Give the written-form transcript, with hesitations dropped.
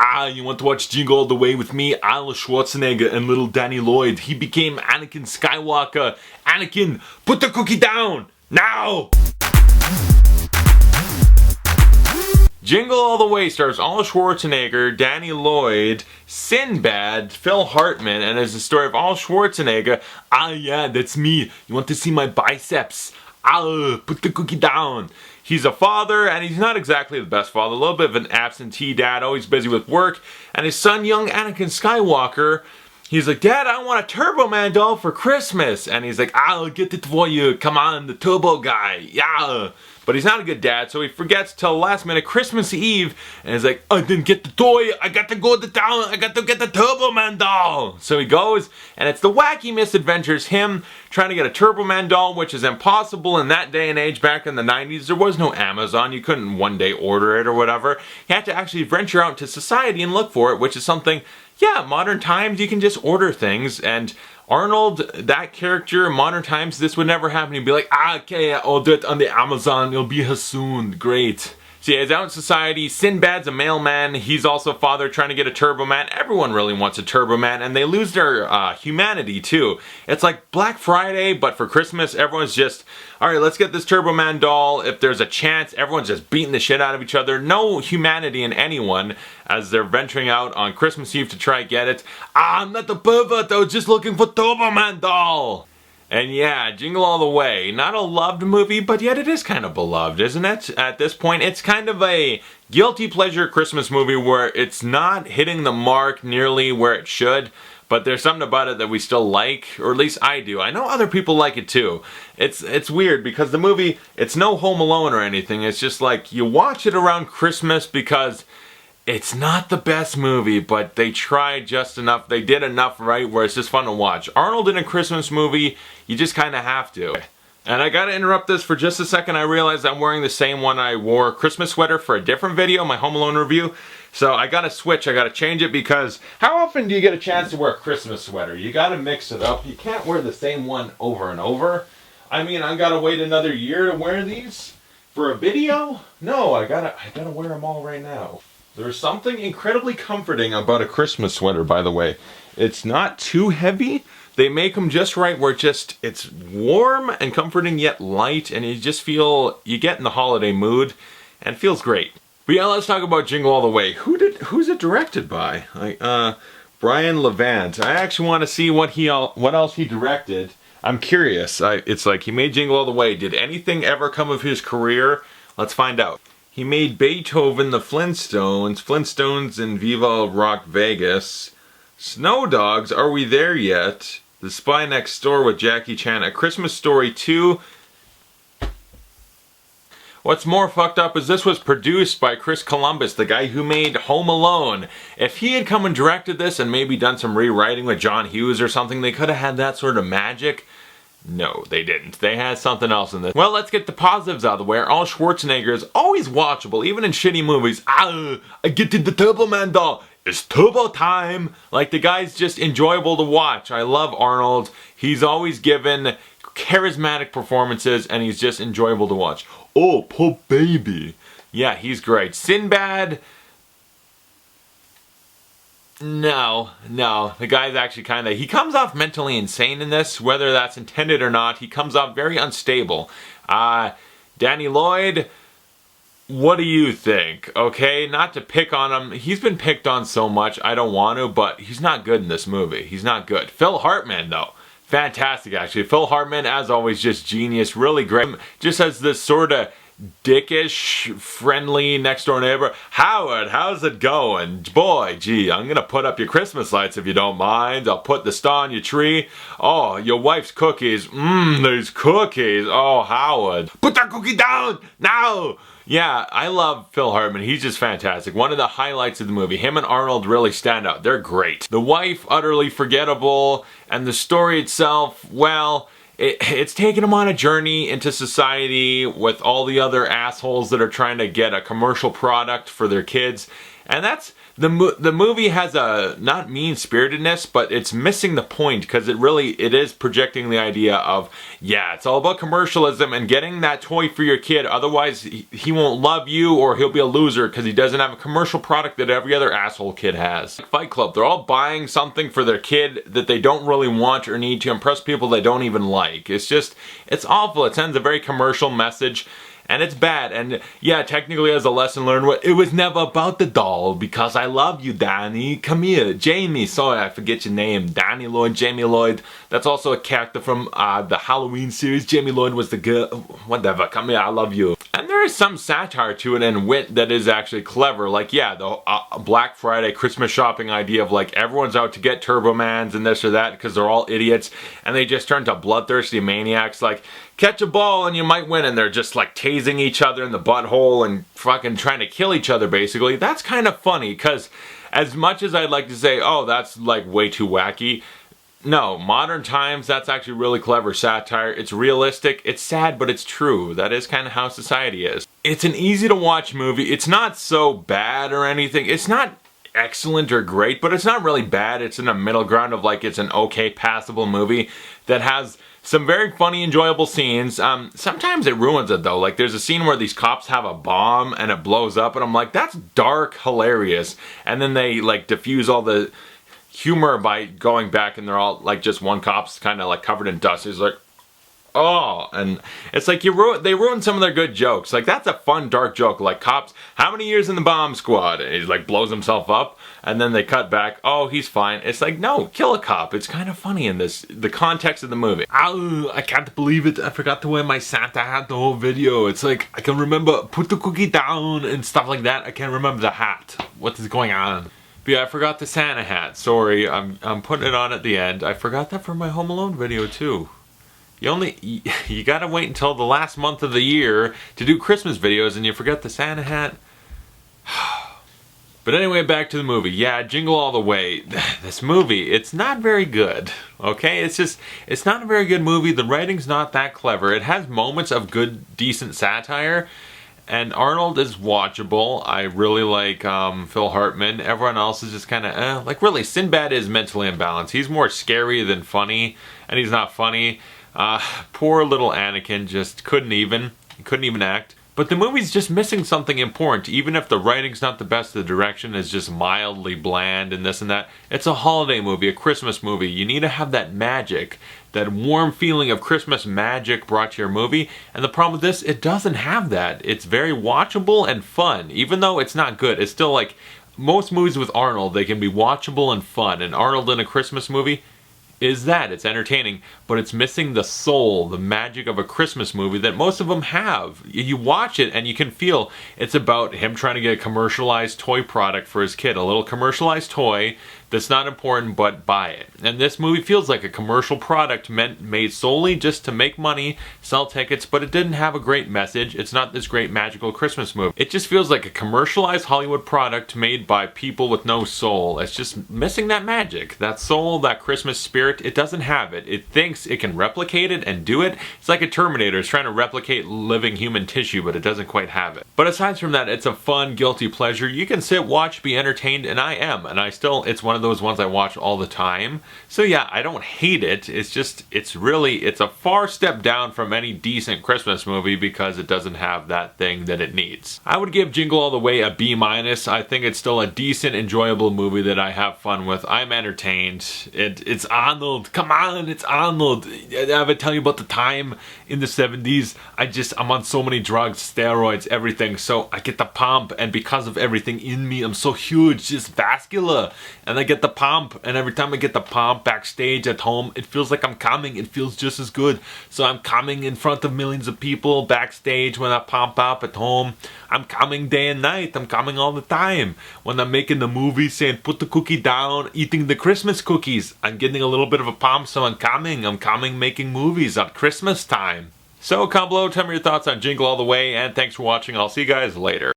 You want to watch Jingle All The Way with me? Arnold Schwarzenegger and little Danny Lloyd. He became Anakin Skywalker. Anakin, put the cookie down! Now! Jingle All The Way stars Arnold Schwarzenegger, Danny Lloyd, Sinbad, Phil Hartman, and is the story of Arnold Schwarzenegger. Yeah, that's me. You want to see my biceps? Put the cookie down. He's a father, and he's not exactly the best father. A little bit of an absentee dad, always busy with work. And his son, young Anakin Skywalker, he's like, Dad, I want a Turbo Man doll for Christmas. And he's like, I'll get it for you. Come on, the Turbo guy. Yeah. But he's not a good dad, so he forgets till last minute Christmas Eve, and he's like, I didn't get the toy, I got to go to town, I got to get the Turbo Man doll. So he goes, and it's the wacky misadventures, him trying to get a Turbo Man doll, which is impossible in that day and age. Back in the 90s, there was no Amazon, you couldn't one day order it or whatever. You had to actually venture out into society and look for it, which is something, yeah, modern times you can just order things, and Arnold, that character, in modern times, this would never happen. He'd be like, okay, I'll do it on the Amazon, it'll be here soon, great. So yeah, he's out in society. Sinbad's a mailman. He's also a father trying to get a Turbo Man. Everyone really wants a Turbo Man, and they lose their humanity too. It's like Black Friday, but for Christmas, everyone's just, alright, let's get this Turbo Man doll. If there's a chance, everyone's just beating the shit out of each other. No humanity in anyone as they're venturing out on Christmas Eve to try to get it. I'm not the pervert, I was just looking for Turbo Man doll. And yeah, Jingle All The Way, not a loved movie, but yet it is kind of beloved, isn't it? At this point, it's kind of a guilty pleasure Christmas movie where it's not hitting the mark nearly where it should, but there's something about it that we still like, or at least I do. I know other people like it too. It's weird because the movie, it's no Home Alone or anything, it's just like you watch it around Christmas because it's not the best movie, but they tried just enough. They did enough right where it's just fun to watch. Arnold in a Christmas movie, you just kind of have to. And I gotta interrupt this for just a second. I realized I'm wearing the same one I wore Christmas sweater for a different video, my Home Alone review. So I gotta switch, I gotta change it because how often do you get a chance to wear a Christmas sweater? You gotta mix it up. You can't wear the same one over and over. I mean, I gotta wait another year to wear these for a video? No, I gotta wear them all right now. There's something incredibly comforting about a Christmas sweater, by the way. It's not too heavy. They make them just right where it's warm and comforting yet light, and you just feel, you get in the holiday mood, and it feels great. But yeah, let's talk about Jingle All The Way. Who's it directed by? Brian Levant. I actually want to see what else he directed. I'm curious. It's like he made Jingle All The Way. Did anything ever come of his career? Let's find out. He made Beethoven, The Flintstones in Viva Rock Vegas, Snow Dogs, Are We There Yet?, The Spy Next Door with Jackie Chan, A Christmas Story 2. What's more fucked up is this was produced by Chris Columbus, the guy who made Home Alone. If he had come and directed this and maybe done some rewriting with John Hughes or something, they could have had that sort of magic. No, they didn't. They had something else in this. Well, let's get the positives out of the way. Arnold Schwarzenegger is always watchable, even in shitty movies. I get to the Turbo Man doll. It's turbo time. Like, the guy's just enjoyable to watch. I love Arnold. He's always given charismatic performances, and he's just enjoyable to watch. Oh, poor baby. Yeah, he's great. Sinbad... No, the guy's actually he comes off mentally insane in this, whether that's intended or not. He comes off very unstable. Danny Lloyd, what do you think? Okay, not to pick on him. He's been picked on so much, I don't want to, but he's not good in this movie. He's not good. Phil Hartman, though. Fantastic, actually. Phil Hartman, as always, just genius. Really great. Just has this sort of dickish, friendly next door neighbor. Howard, how's it going? Boy, gee, I'm gonna put up your Christmas lights if you don't mind. I'll put the star on your tree. Oh, your wife's cookies. There's cookies. Oh, Howard, put that cookie down now. Yeah, I love Phil Hartman. He's just fantastic. One of the highlights of the movie. Him and Arnold really stand out. They're great. The wife, utterly forgettable, and the story itself, well, it's taken him on a journey into society with all the other assholes that are trying to get a commercial product for their kids. And that's the movie has a not mean-spiritedness, but it's missing the point because it is projecting the idea of, yeah, it's all about commercialism and getting that toy for your kid. Otherwise, he won't love you, or he'll be a loser because he doesn't have a commercial product that every other asshole kid has. Like Fight Club, they're all buying something for their kid that they don't really want or need to impress people they don't even like. It's awful. It sends a very commercial message. And it's bad, and yeah, technically as a lesson learned, it was never about the doll, because I love you, Danny. Come here, Jamie. Sorry, I forget your name. Danny Lloyd, Jamie Lloyd. That's also a character from the Halloween series. Jamie Lloyd was the girl. Whatever, come here, I love you. And there is some satire to it and wit that is actually clever. Like, yeah, the Black Friday Christmas shopping idea of like everyone's out to get Turbomans and this or that because they're all idiots, and they just turn to bloodthirsty maniacs. Like, catch a ball and you might win, and they're just like tasing each other in the butthole and fucking trying to kill each other basically. That's kind of funny, because as much as I'd like to say, oh, that's like way too wacky, no, modern times, that's actually really clever satire. It's realistic, it's sad, but it's true. That is kind of how society is. It's an easy to watch movie. It's not so bad or anything. It's not excellent or great, but it's not really bad. It's in a middle ground of like, it's an okay, passable movie that has some very funny, enjoyable scenes. Sometimes it ruins it though. Like, there's a scene where these cops have a bomb and it blows up, and I'm like, that's dark, hilarious. And then they like diffuse all the humor by going back, and they're all like, just one cop's kind of like covered in dust. He's like, oh, and it's like they ruined some of their good jokes. Like, that's a fun dark joke. Like, cops, how many years in the bomb squad? And he like blows himself up, and then they cut back, oh, he's fine. It's like, no, kill a cop. It's kind of funny in the context of the movie. Ow, I can't believe it. I forgot to wear my Santa hat the whole video. It's like, I can remember put the cookie down and stuff like that. I can't remember the hat. What is going on? But yeah, I forgot the Santa hat. Sorry, I'm putting it on at the end. I forgot that for my Home Alone video too. You gotta wait until the last month of the year to do Christmas videos, and you forget the Santa hat. But anyway, back to the movie. Yeah, Jingle All The Way. This movie, it's not very good. Okay, it's not a very good movie. The writing's not that clever. It has moments of good, decent satire. And Arnold is watchable. I really like Phil Hartman. Everyone else is just kind of like, really, Sinbad is mentally imbalanced. He's more scary than funny, and he's not funny. Poor little Anakin just couldn't even act. But the movie's just missing something important. Even if the writing's not the best, the direction is just mildly bland and this and that. It's a holiday movie, a Christmas movie. You need to have that magic, that warm feeling of Christmas magic brought to your movie. And the problem with this, it doesn't have that. It's very watchable and fun. Even though it's not good, it's still like most movies with Arnold, they can be watchable and fun. And Arnold in a Christmas movie is that. It's entertaining, but it's missing the soul, the magic of a Christmas movie that most of them have. You watch it and you can feel it's about him trying to get a commercialized toy product for his kid. A little commercialized toy that's not important, but buy it. And this movie feels like a commercial product made solely just to make money, sell tickets, but it didn't have a great message. It's not this great magical Christmas movie. It just feels like a commercialized Hollywood product made by people with no soul. It's just missing that magic, that soul, that Christmas spirit. It doesn't have it. It thinks it can replicate it and do it. It's like a Terminator. It's trying to replicate living human tissue, but it doesn't quite have it. But aside from that, it's a fun, guilty pleasure. You can sit, watch, be entertained, and I am. And it's one of those ones I watch all the time. So yeah, I don't hate it. It's a far step down from any decent Christmas movie because it doesn't have that thing that it needs. I would give Jingle All The Way a B-. I think it's still a decent, enjoyable movie that I have fun with. I'm entertained. It's Arnold. Come on, it's Arnold. I ever tell you about the time in the 70s? I'm on so many drugs, steroids, everything. So I get the pump, and because of everything in me, I'm so huge, just vascular. And I get the pump, and every time I get the pump backstage at home, it feels like I'm coming. It feels just as good. So I'm coming in front of millions of people backstage when I pump up at home. I'm coming day and night. I'm coming all the time. When I'm making the movie saying put the cookie down, eating the Christmas cookies, I'm getting a little bit of a pump, so I'm coming making movies at Christmas time. So comment below, tell me your thoughts on Jingle All The Way, and thanks for watching. I'll see you guys later.